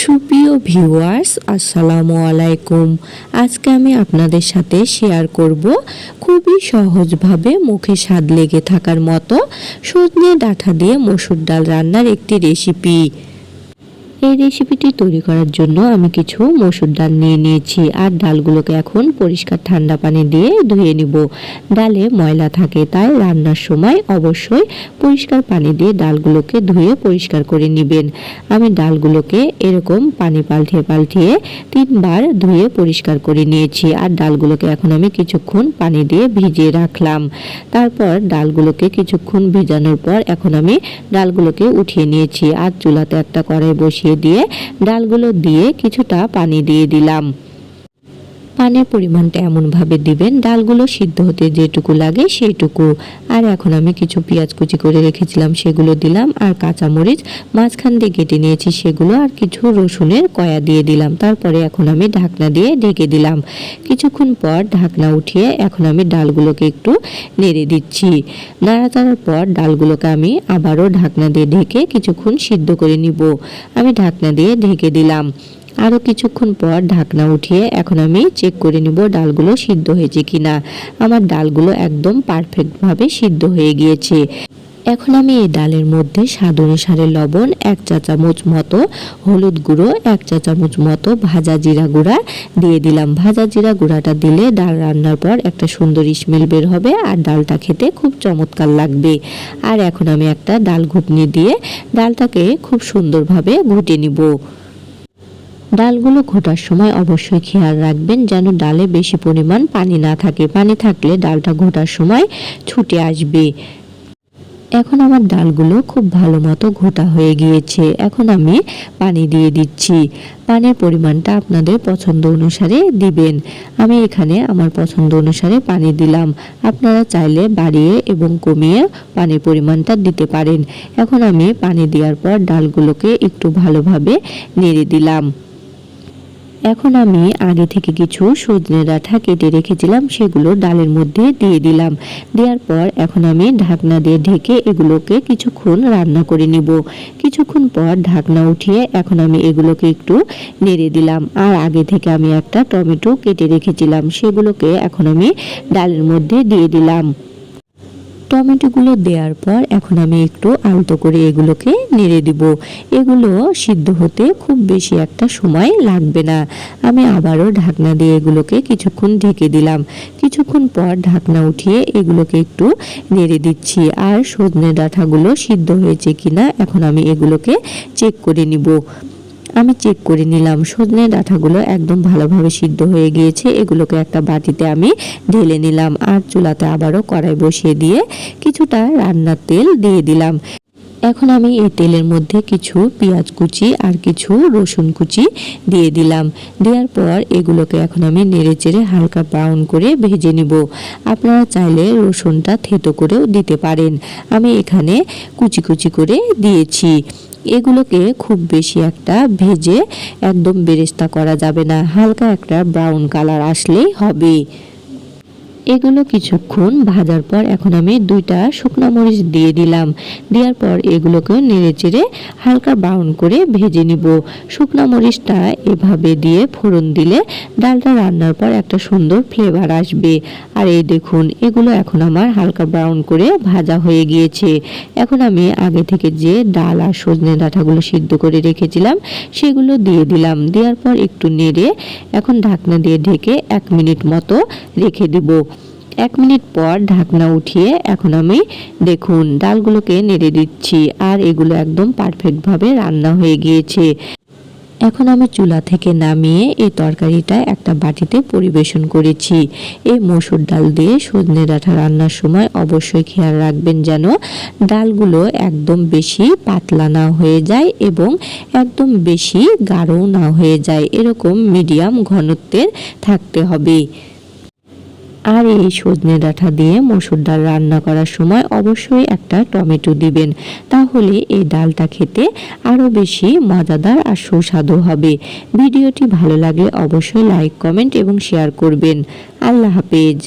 সুপ্রিয় ভিউয়ার্স, আসসালামু আলাইকুম। আজকে আমি আপনাদের সাথে শেয়ার করব খুবই সহজভাবে মুখে স্বাদ লেগে থাকার মতো সজনে ডাঁটা দিয়ে মসুর ডাল রান্নার একটি রেসিপি। এই রেসিপিটি তৈরি করার জন্য আমি কিছু মসুর ডাল নিয়ে নিয়েছি, আর ডালগুলোকে এখন পরিষ্কার ঠান্ডা পানি দিয়ে ধুয়ে নিব। ডালে ময়লা থাকে, তাই রান্নার সময় অবশ্যই পরিষ্কার পানি দিয়ে ডালগুলোকে ধুয়ে পরিষ্কার করে নেবেন। আমি ডালগুলোকে এরকম পানি পাল্টিয়ে পাল্টিয়ে 3বার ধুয়ে পরিষ্কার করে নিয়েছি, আর ডালগুলোকে এখন আমি কিছুক্ষণ পানি দিয়ে ভিজিয়ে রাখলাম। তারপর ডালগুলোকে কিছুক্ষণ ভিজানোর পর এখন আমি ডালগুলোকে উঠিয়ে নিয়েছি, আর চুলাতে একটা কড়াই বসিয়ে দিয়ে ডালগুলো দিয়ে কিছুটা পানি দিয়ে দিলাম। পানির পরিমাণটা এমনভাবে দিবেন ডালগুলো সিদ্ধ হতে যেটুকু লাগে সেইটুকু। আর এখন আমি কিছু পেঁয়াজ কুচি করে রেখেছিলাম সেগুলো দিলাম, আর কাঁচামরিচ মাঝখান দিয়ে কেটে নিয়েছি সেগুলো, আর কিছু রসুনের কয়া দিয়ে দিলাম। তারপরে এখন আমি ঢাকনা দিয়ে ঢেকে দিলাম। কিছুক্ষণ পর ঢাকনা উঠিয়ে এখন আমি ডালগুলোকে একটু নেড়ে দিচ্ছি। নাড়াচাড়ার পর ডালগুলোকে আমি আবারও ঢাকনা দিয়ে ঢেকে কিছুক্ষণ সিদ্ধ করে নিব। আমি ঢাকনা দিয়ে ঢেকে দিলাম। আরও কিছুক্ষণ পর ঢাকনা উঠিয়ে এখন আমি চেক করে নিব ডালগুলো সিদ্ধ হয়েছে কিনা। আমার ডালগুলো একদম পারফেক্টভাবে সিদ্ধ হয়ে গিয়েছে। এখন আমি এই ডালের মধ্যে স্বাদ অনুসারে লবণ, 1 চা চামচ মতো হলুদ গুঁড়ো, 1 চা চামচ মতো ভাজা জিরা গুঁড়া দিয়ে দিলাম। ভাজা জিরা গুঁড়াটা দিলে ডাল রান্নার পর একটা সুন্দর স্মেল বের হবে, আর ডালটা খেতে খুব চমৎকার লাগবে। আর এখন আমি একটা ডাল ঘুটনি দিয়ে ডালটাকে খুব সুন্দরভাবে ঘুটে নিব। ডালগুলো ঘোটার সময় অবশ্যই খেয়াল রাখবেন যেন ডালে বেশি পরিমাণ পানি না থাকে। পানি থাকলে ডালটা ঘোটার সময় ছুটে আসবে। এখন আমার ডালগুলো খুব ভালো মতো ঘোটা হয়ে গিয়েছে। এখন আমি পানি দিয়ে দিচ্ছি। পানির পরিমাণটা আপনাদের পছন্দ অনুসারে দিবেন। আমি এখানে আমার পছন্দ অনুসারে পানি দিলাম। আপনারা চাইলে বাড়িয়ে এবং কমিয়ে পানির পরিমাণটা দিতে পারেন। এখন আমি পানি দেওয়ার পর ডালগুলোকে একটু ভালোভাবে নেড়ে দিলাম। এখন আমি আগে থেকে কিছু সজনে ডাঁটা কেটে রেখেছিলাম সেগুলো ডালের মধ্যে দিয়ে দিলাম। দেওয়ার পর এখন আমি ঢাকনা দিয়ে ঢেকে এগুলোকে কিছুক্ষণ রান্না করে নিব। কিছুক্ষণ পর ঢাকনা উঠিয়ে এখন আমি এগুলোকে একটু নেড়ে দিলাম। আর আগে থেকে আমি একটা টমেটো কেটে রেখেছিলাম সেগুলোকে এখন আমি ডালের মধ্যে দিয়ে দিলাম। টমেটোগুলো দেওয়ার পর এখন আমি একটু আলতো করে এগুলোকে নেড়ে দিব। এগুলো সিদ্ধ হতে খুব বেশি একটা সময় লাগবে না। আমি আবারও ঢাকনা দিয়ে এগুলোকে কিছুক্ষণ ঢেকে দিলাম। কিছুক্ষণ পর ঢাকনা উঠিয়ে এগুলোকে একটু নেড়ে দিচ্ছি। আর সজনে ডাঁটাগুলো সিদ্ধ হয়েছে কিনা এখন আমি এগুলোকে চেক করে নিব। আমি চেক করে নিলাম সজনে ডাঁটাগুলো একদম ভালোভাবে সিদ্ধ হয়ে গিয়েছে। এগুলোকে একটা বাটিতে আমি ঢেলে নিলাম, আর চুলাতে আবারও কড়াই বসিয়ে দিয়ে কিছুটা রান্নার তেল দিয়ে দিলাম। এখন আমি এই তেলের মধ্যে কিছু পেঁয়াজ কুচি আর কিছু রসুন কুচি দিয়ে দিলাম। দেওয়ার পর এগুলোকে এখন আমি নেড়েচেড়ে হালকা ব্রাউন করে ভেজে নিব। আপনারা চাইলে রসুনটা থেতো করেও দিতে পারেন। আমি এখানে কুচি কুচি করে দিয়েছি। এগুলোকে খুব বেশি একটা ভেজে একদম বেরেস্তা করা যাবে না, হালকা একটা ব্রাউন কালার আসলেই হবে। এগুলো কিছুক্ষণ ভাজার পর এখন আমি 2টা শুকনো মরিচ দিয়ে দিলাম। দেওয়ার পর এগুলোকে নেড়েচেড়ে হালকা ব্রাউন করে ভেজে নিব। শুকনো মরিচটা এভাবে দিয়ে ফোড়ন দিলে ডালটা রান্নার পর একটা সুন্দর ফ্লেভার আসবে। আর এই দেখুন এগুলো এখন আমার হালকা ব্রাউন করে ভাজা হয়ে গিয়েছে। এখন আমি আগে থেকে যে ডাল আর সজনে ডাঁটাগুলো সিদ্ধ করে রেখেছিলাম সেগুলো দিয়ে দিলাম। দেওয়ার পর একটু নেড়ে এখন ঢাকনা দিয়ে ঢেকে 1 মিনিট মতো রেখে দিব। 1 মিনিট পর ঢাকনা উঠিয়ে এখন আমি দেখুন ডালগুলোকে নেড়ে দিচ্ছি, আর এগুলো একদম পারফেক্টভাবে রান্না হয়ে গিয়েছে। এখন আমি চুলা থেকে নামিয়ে এই তরকারিটা একটা বাটিতে পরিবেশন করেছি। এই মসুর ডাল দিয়ে সজনে ডাঁটা রান্নার সময় অবশ্যই খেয়াল রাখবেন যেন ডালগুলো একদম বেশি পাতলা না হয়ে যায় এবং একদম বেশি গাঢ়ও না হয়ে যায়, এরকম মিডিয়াম ঘনত্বের থাকতে হবে। আর এই সজনে ডাঁটা দিয়ে মসুর ডাল রান্না করার সময় অবশ্যই একটা টমেটো দিবেন, তাহলে এই ডালটা খেতে আরও বেশি মজাদার আর সুস্বাদু হবে। ভিডিওটি ভালো লাগলে অবশ্যই লাইক, কমেন্ট এবং শেয়ার করবেন। আল্লাহ হাফেজ।